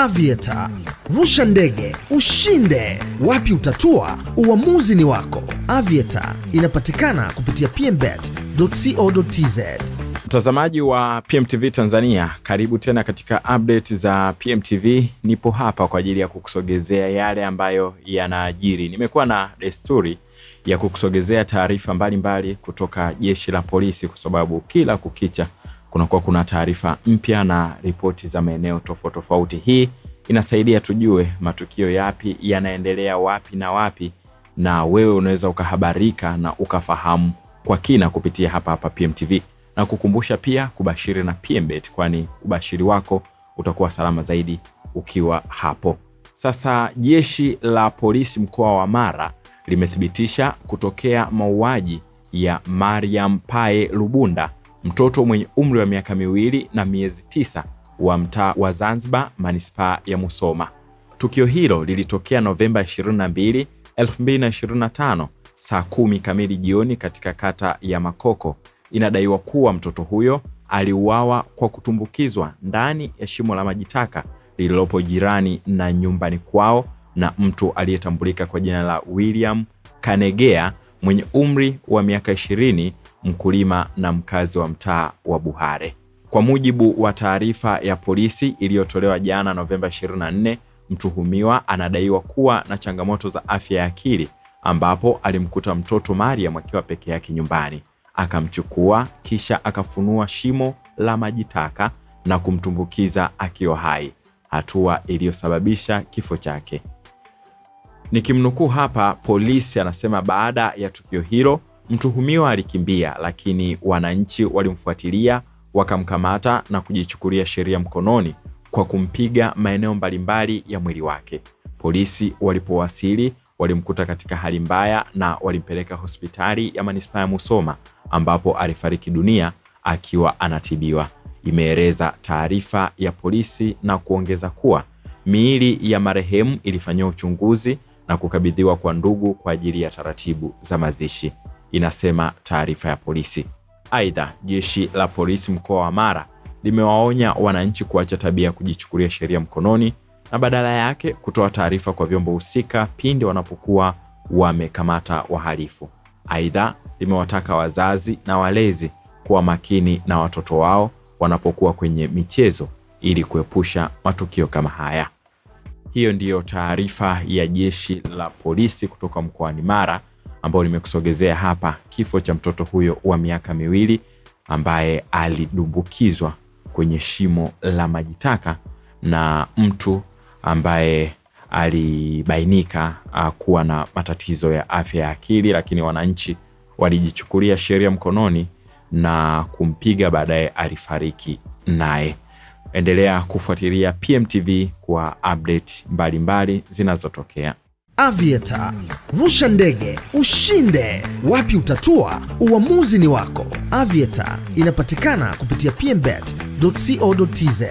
Aviator. Rusha ndege, ushinde. Wapi utatua? Uamuzi ni wako. Aviator inapatikana kupitia pmbet.co.tz. Mtazamaji wa PMTV Tanzania, karibu tena katika update za PMTV. Nipo hapa kwa ajili ya kukusogezea yale ambayo yanaajiri. Nimekuwa na desturi ya kukusogezea taarifa mbalimbali kutoka jeshi la polisi kwa sababu kila kukicha kuna taarifa mpya na ripoti za maeneo tofauti tofauti. Hii inasaidia tujue matukio yapi yanaendelea wapi na wapi, na wewe unaweza ukahabarika na ukafahamu kwa kina kupitia hapa PMTV. Na kukumbusha pia kubashiri na PMBet, kwani ubashiri wako utakuwa salama zaidi ukiwa hapo. Sasa jeshi la polisi mkoa wa Mara limethibitisha kutokea mauaji ya Mariam Pae Lubunda, mtoto mwenye umri wa miaka 2 na miezi 9 wa mtaa wa Zanzibar, manispaa ya Musoma. Tukio hilo lilitokea Novemba 22, 2025 saa 10 kamili jioni katika kata ya Makoko. Inadaiwa kuwa mtoto huyo aliuawa kwa kutumbukizwa ndani ya shimo la maji taka lililopo jirani na nyumbani kwao na mtu aliyetambulika kwa jina la William Kanegea mwenye umri wa miaka 20, mkulima na mkazi wa mtaa wa Buhare. Kwa mujibu wa taarifa ya polisi iliyotolewa jana Novemba 24, mtuhumiwa anadaiwa kuwa na changamoto za afya ya akili, ambapo alimkuta mtoto Mariam akiwa peke yake nyumbani, akamchukua kisha akafunua shimo la maji taka na kumtumbukiza akiwa hai, hatua iliyosababisha kifo chake. Nikimnukuu hapa, polisi anasema baada ya tukio hilo mtuhumiwa alikimbia, lakini wananchi walimfuatilia, wakamkamata na kujichukulia sheria mkononi kwa kumpiga maeneo mbalimbali ya mwili wake. Polisi walipowasili walimkuta katika hali mbaya na walimpeleka hospitali ya manispaa ya Musoma, ambapo alifariki dunia akiwa anatibiwa, imeeleza taarifa ya polisi, na kuongeza kuwa miili ya marehemu ilifanywa uchunguzi na kukabidhiwa kwa ndugu kwa ajili ya taratibu za mazishi, inasema taarifa ya polisi. Aidha, jeshi la polisi mkoa wa Mara limewaonya wananchi kuacha tabia ya kujichukulia sheria mkononi na badala yake kutoa taarifa kwa vyombo husika pindi wanapokuwa wamekamata wahalifu. Aidha, limewataka wazazi na walezi kuwa makini na watoto wao wanapokuwa kwenye michezo ili kuepusha matukio kama haya. Hiyo ndiyo taarifa ya jeshi la polisi kutoka mkoani Mara ambao nimekusogezea hapa, kifo cha mtoto huyo wa miaka 2 ambaye alidumbukizwa kwenye shimo la maji taka na mtu ambaye alibainika kuwa na matatizo ya afya ya akili, lakini wananchi walijichukulia sheria mkononi na kumpiga, baadaye alifariki naye. Endelea kufuatilia PMTV kwa update mbalimbali zinazotokea. Aviator. Rusha ndege, ushinde. Wapi utatua? Uamuzi ni wako. Aviator inapatikana kupitia pmbet.co.tz.